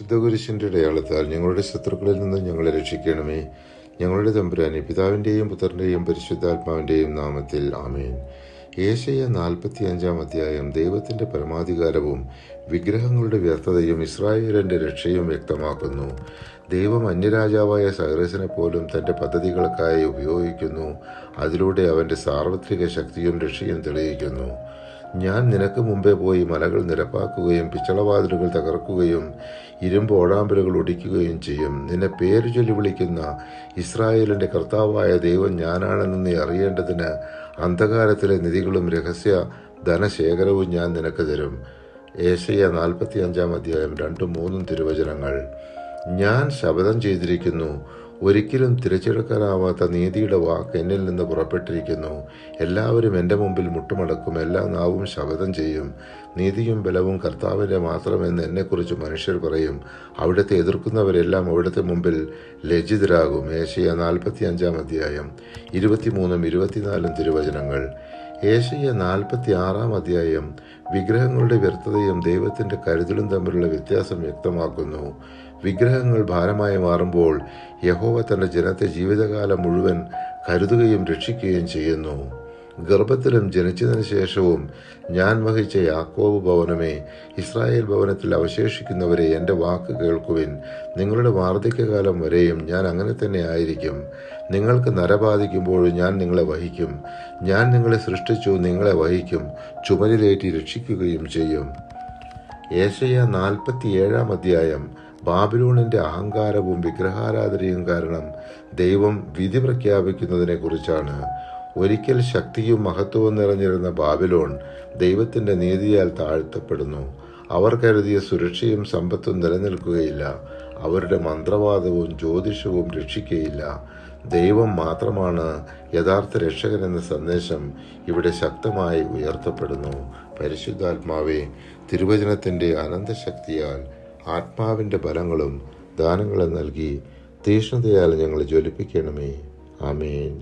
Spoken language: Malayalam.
ശുദ്ധകുരിശിന്റെ അടയാളത്താൽ ഞങ്ങളുടെ ശത്രുക്കളിൽ നിന്ന് ഞങ്ങളെ രക്ഷിക്കണമേ. ഞങ്ങളുടെ തമ്പുരാനെ, പിതാവിന്റെയും പുത്രന്റെയും പരിശുദ്ധാത്മാവിന്റെയും നാമത്തിൽ ആമേൻ. യേശയ്യാ 45 ദൈവത്തിന്റെ പരമാധികാരവും വിഗ്രഹങ്ങളുടെ വ്യർത്ഥതയും ഇസ്രായേലിന്റെ രക്ഷയും വ്യക്തമാക്കുന്നു. ദൈവം അന്യരാജാവായ സൈറസിനെ പോലും തന്റെ പദ്ധതികൾക്കായി ഉപയോഗിക്കുന്നു. അതിലൂടെ അവന്റെ സാർവത്രിക ശക്തിയും രക്ഷയും തെളിയിക്കുന്നു. ഞാൻ നിനക്ക് മുമ്പേ പോയി മലകൾ നിരപ്പാക്കുകയും പിച്ചളവാതിലുകൾ തകർക്കുകയും ഇരുമ്പ് ഓടാമ്പലുകൾ ഒടിക്കുകയും ചെയ്യും. നിന്നെ പേര് ചൊല്ലി വിളിക്കുന്ന ഇസ്രായേലിന്റെ കർത്താവായ ദൈവം ഞാനാണെന്ന് നീ അറിയേണ്ടതിന് അന്ധകാരത്തിലെ നിധികളും രഹസ്യ ധനശേഖരവും ഞാൻ നിനക്ക് തരും. യേശയ്യാ 45 2-3 തിരുവചനങ്ങൾ. ഞാൻ ശപഥം ചെയ്തിരിക്കുന്നു, ഒരിക്കലും തിരച്ചെടുക്കാനാവാത്ത നീതിയുടെ വാക്ക് എന്നിൽ നിന്ന് പുറപ്പെട്ടിരിക്കുന്നു. എല്ലാവരും എൻ്റെ മുമ്പിൽ മുട്ടുമടക്കും, എല്ലാ നാവും ശപഥം ചെയ്യും. നീതിയും ബലവും കർത്താവിൻ്റെ മാത്രമെന്ന് എന്നെക്കുറിച്ച് മനുഷ്യർ പറയും. അവിടുത്തെ എതിർക്കുന്നവരെല്ലാം അവിടുത്തെ മുമ്പിൽ ലജ്ജിതരാകും. യേശയ്യാ 45 23-24 തിരുവചനങ്ങൾ. യേശയ്യാ 46 വിഗ്രഹങ്ങളുടെ വ്യർത്ഥതയും ദൈവത്തിന്റെ കരുതലും തമ്മിലുള്ള വ്യത്യാസം വ്യക്തമാക്കുന്നു. വിഗ്രഹങ്ങൾ ഭാരമായി മാറുമ്പോൾ യഹോവ തന്റെ ജനത്തെ ജീവിതകാലം മുഴുവൻ കരുതുകയും രക്ഷിക്കുകയും ചെയ്യുന്നു. ഗർഭത്തിലും ജനിച്ചതിന് ശേഷവും ഞാൻ വഹിച്ച യാക്കോബ് ഭവനമേ, ഇസ്രായേൽ ഭവനത്തിൽ അവശേഷിക്കുന്നവരെ എൻ്റെ വാക്ക് കേൾക്കുവിൻ. നിങ്ങളുടെ വാർദ്ധക്യകാലം വരെയും ഞാൻ അങ്ങനെ തന്നെ ആയിരിക്കും. നിങ്ങൾക്ക് നരബാധിക്കുമ്പോഴും ഞാൻ നിങ്ങളെ വഹിക്കും. ഞാൻ നിങ്ങളെ സൃഷ്ടിച്ചു, നിങ്ങളെ വഹിക്കും, ചുമലിലേറ്റി രക്ഷിക്കുകയും ചെയ്യും. യേശയ്യാ 47 ബാബിലോണിന്റെ അഹങ്കാരവും വിഗ്രഹാരാധനയും കാരണം ദൈവം വിധി പ്രഖ്യാപിക്കുന്നതിനെ കുറിച്ചാണ്. ഒരിക്കൽ ശക്തിയും മഹത്വവും നിറഞ്ഞിരുന്ന ബാബിലോൺ ദൈവത്തിന്റെ നീതിയാൽ താഴ്ത്തപ്പെടുന്നു. അവർ കരുതിയ സുരക്ഷയും സമ്പത്തും നിലനിൽക്കുകയില്ല. അവരുടെ മന്ത്രവാദവും ജ്യോതിഷവും രക്ഷിക്കുകയില്ല. ദൈവം മാത്രമാണ് യഥാർത്ഥ രക്ഷകൻ എന്ന സന്ദേശം ഇവിടെ ശക്തമായി ഉയർത്തപ്പെടുന്നു. പരിശുദ്ധാത്മാവേ, തിരുവചനത്തിന്റെ അനന്തശക്തിയാൽ ആത്മാവിന്റെ ബലങ്ങളും ദാനങ്ങളും നൽകി തീഷ്ണതയാൽ ഞങ്ങളെ ജ്വലിപ്പിക്കണമേ. ആമേൻ.